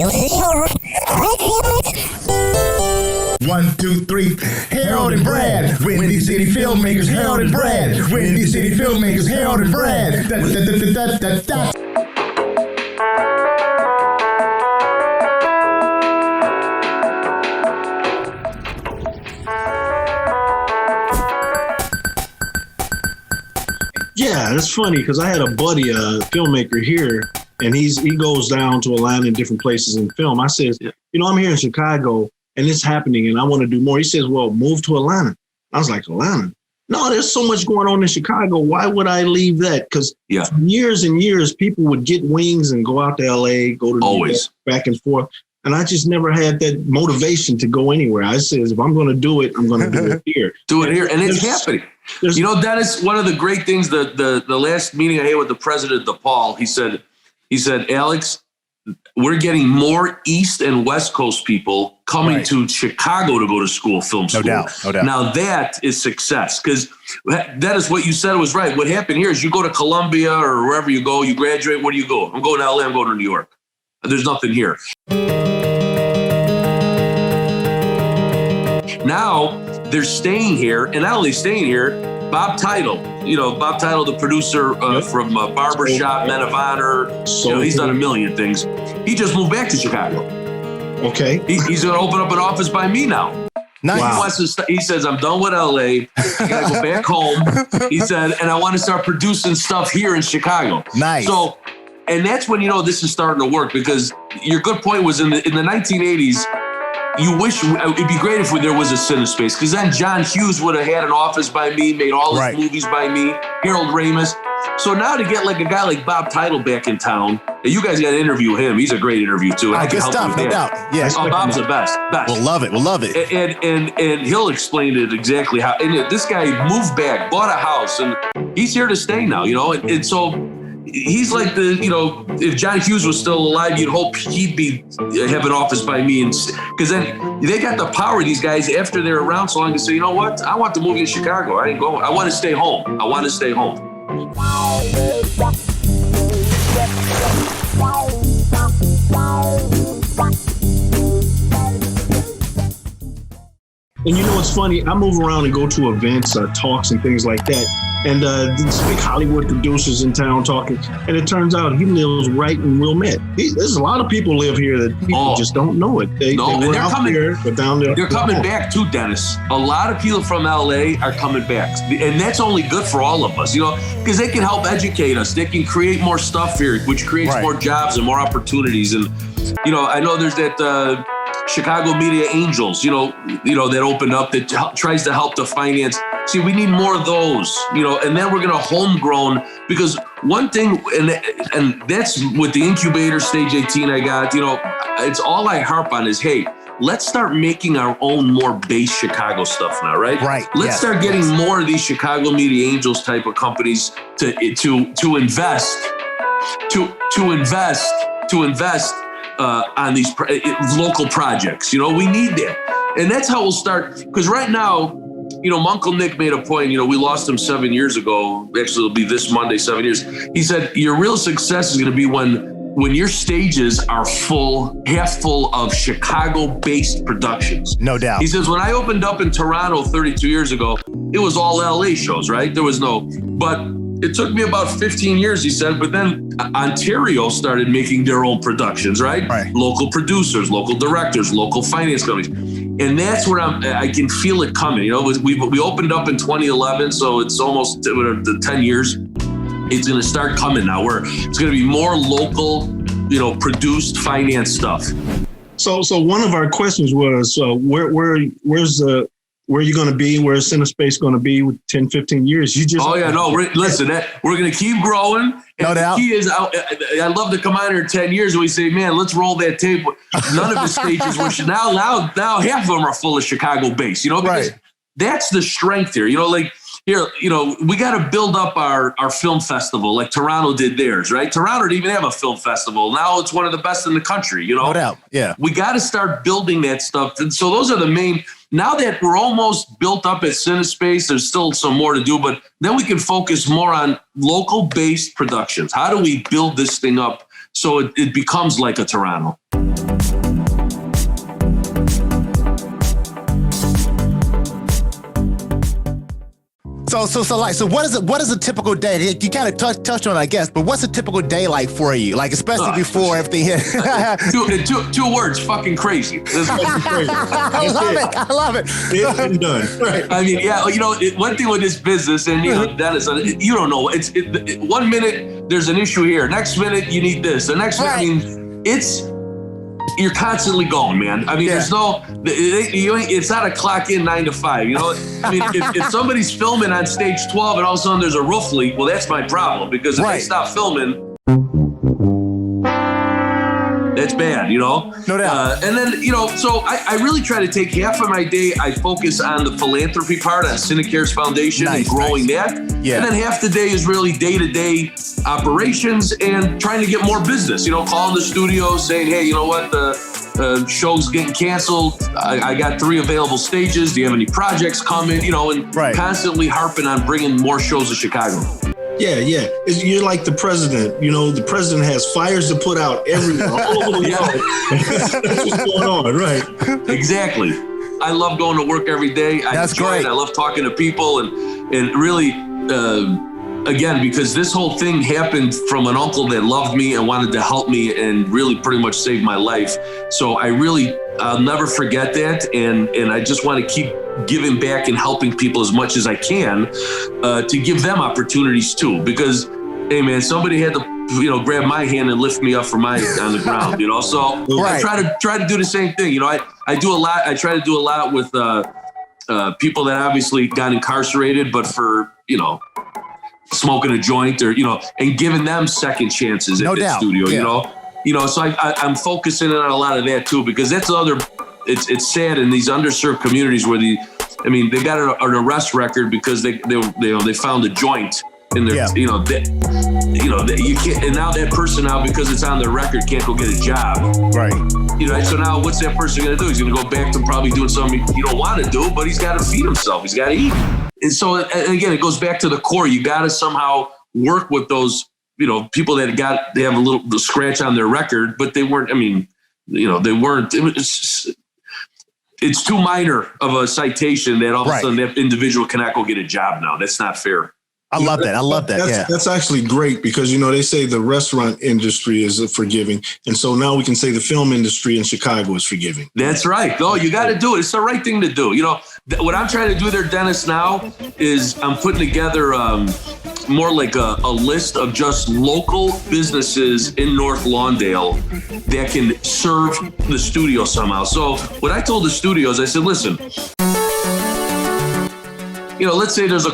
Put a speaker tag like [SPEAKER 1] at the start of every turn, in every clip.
[SPEAKER 1] 1, 2, 3, Harold and Brad. Windy City Filmmakers, Harold and Brad. Windy City Filmmakers, Harold and Brad. Da, da, da, da, da, da.
[SPEAKER 2] Yeah, it's funny because I had a buddy, a filmmaker here, and he goes down to Atlanta and different places and film. I said, I'm here in Chicago and it's happening and I want to do more. He says, well, move to Atlanta. I was like, Atlanta? No, there's so much going on in Chicago. Why would I leave that? Because for years and years, people would get wings and go out to LA, go to New York, back and forth. And I just never had that motivation to go anywhere. I says, if I'm going to do it, I'm going to do it here.
[SPEAKER 3] Do it here. And it's happening. Dennis, one of the great things, the last meeting I had with the president, DePaul, he said, Alex, we're getting more East and West Coast people coming to Chicago to go to school, film school. No doubt. Now that is success, because that is what you said was right. What happened here is you go to Columbia or wherever you go, you graduate. Where do you go? I'm going to LA. I'm going to New York. There's nothing here. Now they're staying here, and not only staying here, Bob Teitel, the producer from Barbershop, Men of Honor, he's done a million things. He just moved back to Chicago.
[SPEAKER 2] Okay.
[SPEAKER 3] He's going to open up an office by me now.
[SPEAKER 1] Nice.
[SPEAKER 3] Wow. He says, I'm done with LA. I got to go back home. He said, and I want to start producing stuff here in Chicago.
[SPEAKER 1] Nice.
[SPEAKER 3] So, and that's when, this is starting to work, because your good point was in the 1980s, you wish it'd be great if there was a Cinespace, because then John Hughes would have had an office by me, made all his movies by me, Harold Ramis. So now to get like a guy like Bob Teitel back in town, you guys got to interview him. He's a great interview too.
[SPEAKER 1] Good stuff, no doubt. Yeah,
[SPEAKER 3] Bob's the best.
[SPEAKER 1] We'll love it.
[SPEAKER 3] And he'll explain it exactly how. And this guy moved back, bought a house, and he's here to stay now. And so. He's like if John Hughes was still alive, you'd hope he'd have an office by me, because then they got the power, these guys, after they're around so long, to say, you know what, I want to move to Chicago. I ain't going. I want to stay home.
[SPEAKER 2] And what's funny? I move around and go to events, talks and things like that. And these big Hollywood producers in town talking. And it turns out he lives right in Wilmette. There's a lot of people live here that people just don't know it. They're coming here, but down there.
[SPEAKER 3] They're coming back too, Dennis. A lot of people from LA are coming back. And that's only good for all of us, because they can help educate us. They can create more stuff here, which creates more jobs and more opportunities. And, I know there's that Chicago Media Angels, that opened up that tries to help to finance. See, we need more of those, and then we're going to homegrown, because one thing, and that's with the incubator stage 18 I got, it's all I harp on is, hey, let's start making our own more base Chicago stuff now, right?
[SPEAKER 1] Right.
[SPEAKER 3] Let's start getting more of these Chicago Media Angels type of companies to invest on these local projects. We need that. And that's how we'll start. Because right now, my Uncle Nick made a point, we lost him 7 years ago. Actually, it'll be this Monday, 7 years. He said, your real success is going to be when your stages are half full of Chicago-based productions.
[SPEAKER 1] No doubt.
[SPEAKER 3] He says, when I opened up in Toronto 32 years ago, it was all LA shows, right? There was but it took me about 15 years, he said, but then Ontario started making their own productions, right? Local producers, local directors, local finance companies. And that's where I can feel it coming. We opened up in 2011, so it's almost 10 years. It's going to start coming now, where it's going to be more local, produced finance stuff.
[SPEAKER 2] So one of our questions was, where are you going to be? Where's Cinespace going to be with 10, 15 years?
[SPEAKER 3] Listen, we're going to keep growing.
[SPEAKER 1] No doubt.
[SPEAKER 3] The key is, I'd love to come out here in 10 years and we say, man, let's roll that tape. None of the stages were now half of them are full of Chicago based, because that's the strength here. We got to build up our film festival like Toronto did theirs, right? Toronto didn't even have a film festival. Now it's one of the best in the country,
[SPEAKER 1] No doubt, yeah.
[SPEAKER 3] We got to start building that stuff. And so those are the main. Now that we're almost built up at Cinespace, there's still some more to do, but then we can focus more on local-based productions. How do we build this thing up so it becomes like a Toronto?
[SPEAKER 4] So what is a typical day? You kind of touched on it, I guess, but what's a typical day like for you? Like, especially before everything hit.
[SPEAKER 3] two words, fucking crazy.
[SPEAKER 4] I love it.
[SPEAKER 2] It's been done. Right.
[SPEAKER 3] I mean, yeah, one thing with this business, and Dennis, you don't know. It's 1 minute there's an issue here. Next minute you need this. The next minute, I mean, you're constantly going, man. I mean, there's no, it's not a clock in 9 to 5. I mean, if somebody's filming on stage 12 and all of a sudden there's a roof leak, well, that's my problem, because if they stop filming, that's bad, No
[SPEAKER 4] doubt.
[SPEAKER 3] And then, so I really try to take half of my day, I focus on the philanthropy part on Cine Cares Foundation and growing that. Yeah. And then half the day is really day-to-day operations and trying to get more business, calling the studio saying, hey, you know what, the show's getting canceled. I got 3 available stages. Do you have any projects coming? And constantly harping on bringing more shows to Chicago.
[SPEAKER 2] Yeah. You're like the president. The president has fires to put out everywhere, all over the world. That's what's going on, right?
[SPEAKER 3] Exactly. I love going to work every day.
[SPEAKER 4] That's great.
[SPEAKER 3] I love talking to people and really, again, because this whole thing happened from an uncle that loved me and wanted to help me and really pretty much saved my life. So I'll never forget that. And I just want to keep giving back and helping people as much as I can to give them opportunities too. Because, hey man, somebody had to, grab my hand and lift me up from on the ground, So I try to do the same thing. I do a lot. I try to do a lot with people that obviously got incarcerated, but for, smoking a joint or, and giving them second chances at the studio, so I'm focusing on a lot of that too, because that's it's sad in these underserved communities where they got an arrest record because they found a joint in their, you can't, and now that person because it's on their record can't go get a job.
[SPEAKER 4] Right.
[SPEAKER 3] So now what's that person going to do? He's going to go back to probably doing something he don't want to do, but he's got to feed himself. He's got to eat. And so, and again, it goes back to the core. You got to somehow work with those, people that they have a little scratch on their record, but they weren't, they weren't, it's too minor of a citation that all of a sudden that individual cannot go get a job now. That's not fair.
[SPEAKER 4] I love that.
[SPEAKER 2] That's actually great because, they say the restaurant industry is forgiving. And so now we can say the film industry in Chicago is forgiving.
[SPEAKER 3] That's right. No, you got to do it. It's the right thing to do. What I'm trying to do there, Dennis, now is I'm putting together more like a list of just local businesses in North Lawndale that can serve the studio somehow. So what I told the studios, I said, listen, let's say there's a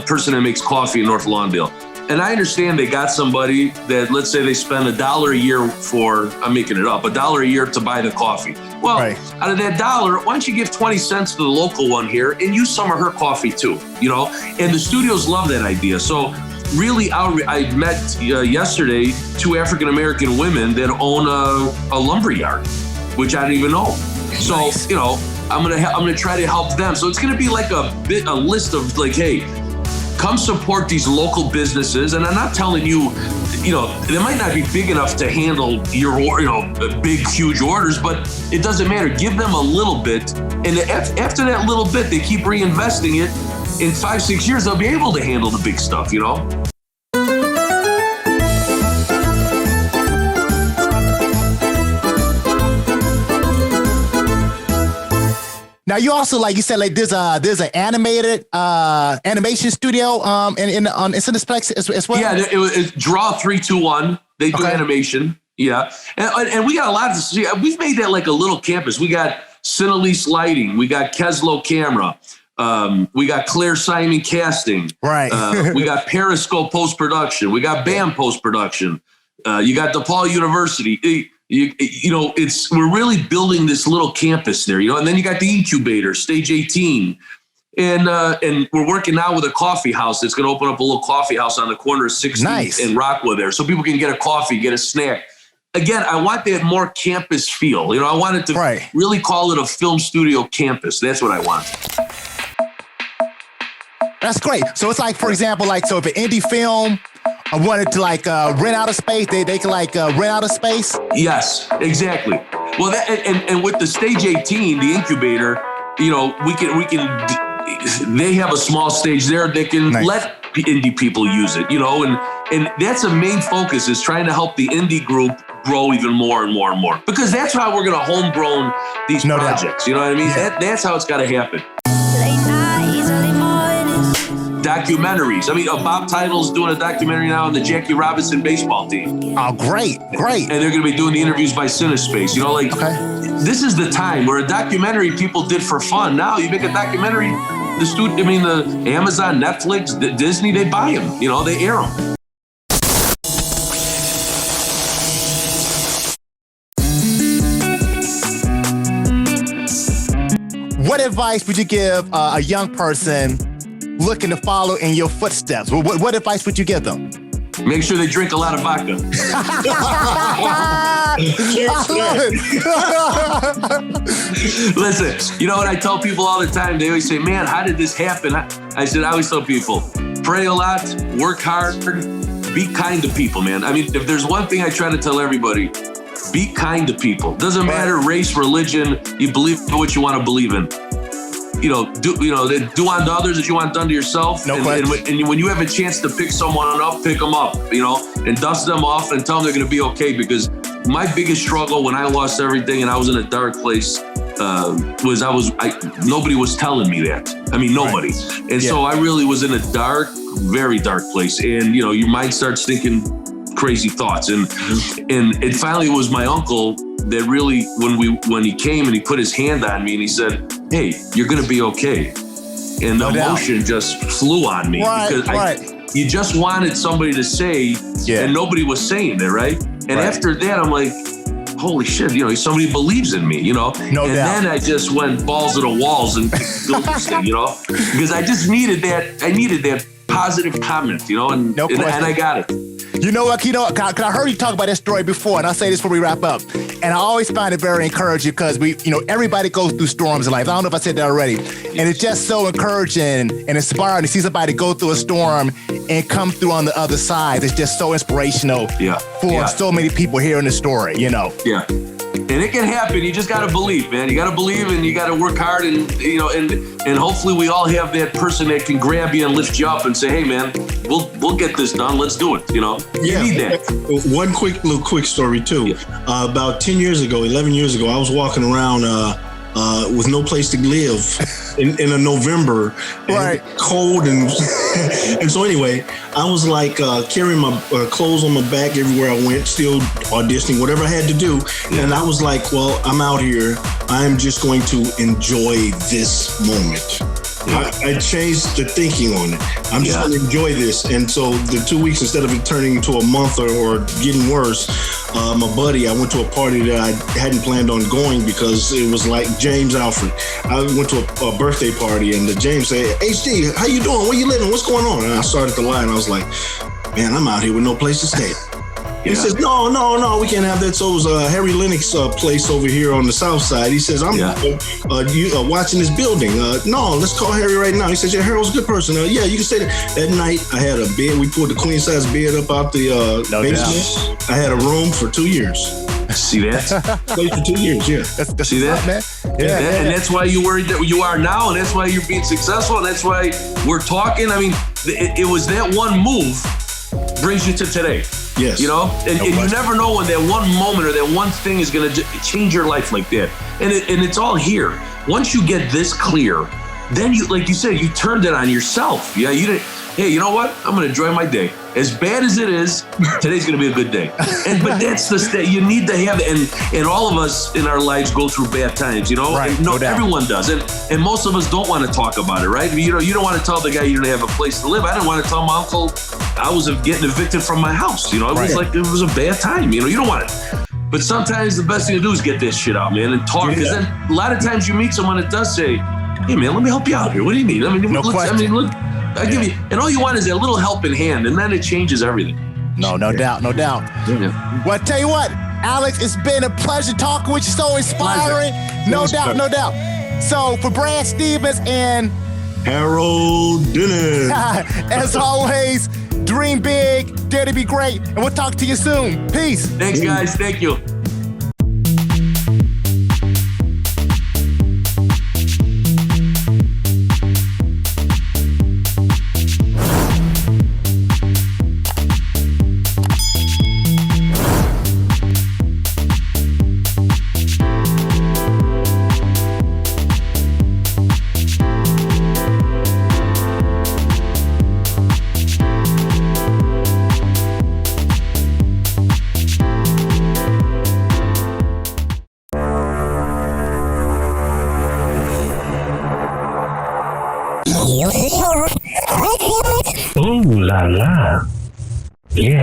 [SPEAKER 3] person that makes coffee in North Lawndale. And I understand they got somebody that, let's say they spend $1 a year for, I'm making it up, $1 a year to buy the coffee. Well, out of that $1, why don't you give 20 cents to the local one here and use some of her coffee too, And the studios love that idea. So really, I met yesterday 2 African-American women that own a lumber yard, which I didn't even know. So, I'm gonna try to help them. So it's gonna be like a list of like, hey, come support these local businesses. And I'm not telling you, they might not be big enough to handle your, big, huge orders, but it doesn't matter. Give them a little bit. And after that little bit, they keep reinvesting it. In 5-6 years, they'll be able to handle the big stuff,
[SPEAKER 4] Now you also, like you said, like there's an animated animation studio on Cinespace as well.
[SPEAKER 3] Yeah, it Draw 321. They do animation. Yeah, and we got a lot to see. We've made that like a little campus. We got Cinelease Lighting. We got Keslow Camera. We got Claire Simon Casting.
[SPEAKER 4] Right.
[SPEAKER 3] We got Periscope Post Production. We got BAM Post Production. You got DePaul University. We're really building this little campus there, and then you got the incubator, Stage 18. And we're working now with a coffee house that's going to open up a little coffee house on the corner of 16th and Rockwood there. So people can get a coffee, get a snack. Again, I want that more campus feel. I want it to really call it a film studio campus. That's what I want.
[SPEAKER 4] That's great. So it's like, for example, so if an indie film wanted to rent out a space, they can rent out a space.
[SPEAKER 3] Yes, exactly. Well, and with the Stage 18, the incubator, we can they have a small stage there. They can let indie people use it, and that's a main focus, is trying to help the indie group grow even more and more and more, because that's how we're going to homegrown these projects. You know what I mean? Yeah. That's how it's got to happen. Documentaries. I mean, Bob Teitel's doing a documentary now on the Jackie Robinson baseball team.
[SPEAKER 4] Oh, great.
[SPEAKER 3] And they're going to be doing the interviews by Cinespace. This is the time where a documentary people did for fun. Now you make a documentary, the Amazon, Netflix, Disney, they buy them. They air them.
[SPEAKER 4] What advice would you give a young person looking to follow in your footsteps? What advice would you give them?
[SPEAKER 3] Make sure they drink a lot of vodka. Listen, what I tell people all the time? They always say, man, how did this happen? I always tell people, pray a lot, work hard, be kind to people, man. I mean, if there's one thing I try to tell everybody, be kind to people. Doesn't matter race, religion, you believe in what you want to believe in. Do unto others as you want done to yourself. And when you have a chance to pick someone up, pick them up, and dust them off and tell them they're going to be okay. Because my biggest struggle when I lost everything and I was in a dark place was nobody was telling me that. I mean, nobody. Right. And so I really was in a dark, very dark place. And, your mind starts thinking crazy thoughts. And it finally was my uncle that really, when he came and he put his hand on me and he said, hey, you're going to be okay. And the emotion just flew on me because you just wanted somebody to say, and nobody was saying it, right? And after that, I'm like, holy shit, somebody believes in me, Then I just went balls to the walls and because I just needed that. I needed that positive comment, and I got it.
[SPEAKER 4] You know what? Cause I heard you talk about that story before, and I'll say this before we wrap up. And I always find it very encouraging because everybody goes through storms in life. I don't know if I said that already. And it's just so encouraging and inspiring to see somebody go through a storm and come through on the other side. It's just so inspirational for so many people hearing the story, Yeah.
[SPEAKER 3] And it can happen. You just got to believe, man. You got to believe and you got to work hard. And, and hopefully we all have that person that can grab you and lift you up and say, hey, man, we'll get this done. Let's do it. You need that.
[SPEAKER 2] One quick story, too. Yeah. About 11 years ago, I was walking around with no place to live in a November, and cold, and and so anyway, I was like carrying my clothes on my back everywhere I went, still auditioning, whatever I had to do, and I was like, well, I'm out here. I'm just going to enjoy this moment. I changed the thinking on it. I'm just going to enjoy this. And so the 2 weeks, instead of it turning into a month or getting worse, my buddy, I went to a party that I hadn't planned on going because it was like James Alfred. I went to a birthday party and James said, HD, how you doing? Where you living? What's going on? And I started to lie and I was like, man, I'm out here with no place to stay. He says, no, we can't have that. So it was Harry Lennox place over here on the south side. He says, I'm watching this building. No, let's call Harry right now. He says, yeah, Harold's a good person. Yeah, you can stay there. That night, I had a bed. We pulled the queen size bed up out the basement. I had a room for 2 years.
[SPEAKER 3] See that?
[SPEAKER 2] Played for 2 years,
[SPEAKER 4] That's
[SPEAKER 3] see that,
[SPEAKER 4] man?
[SPEAKER 3] And that's why you were that you are now, and that's why you're being successful, and that's why we're talking. I mean, it was that one move brings you to today.
[SPEAKER 2] Yes.
[SPEAKER 3] And you never know when that one moment or that one thing is going to change your life like that. And it's all here. Once you get this clear, then you, like you said, you turned it on yourself. Yeah, you didn't. Hey, you know what? I'm going to enjoy my day. As bad as it is, today's going to be a good day. But that's the state. You need to have it. And all of us in our lives go through bad times,
[SPEAKER 4] Right,
[SPEAKER 3] everyone does. And most of us don't want to talk about it, right? You don't want to tell the guy you didn't have a place to live. I didn't want to tell my uncle I was getting evicted from my house. It was like, it was a bad time. You don't want it. But sometimes the best thing to do is get this shit out, man, and talk. Because then a lot of times you meet someone that does say, hey, man, let me help you out here. What do you need? Look. I give you, and all you want is a little helping hand, and then it changes everything.
[SPEAKER 4] No doubt.
[SPEAKER 3] Yeah.
[SPEAKER 4] Well, I tell you what, Alex, it's been a pleasure talking with you. So inspiring. No doubt. So for Brad Stevens and
[SPEAKER 2] Harold Dennis,
[SPEAKER 4] as always, dream big, dare to be great, and we'll talk to you soon. Peace.
[SPEAKER 3] Thanks, guys. Thank you.
[SPEAKER 1] la la. Yeah.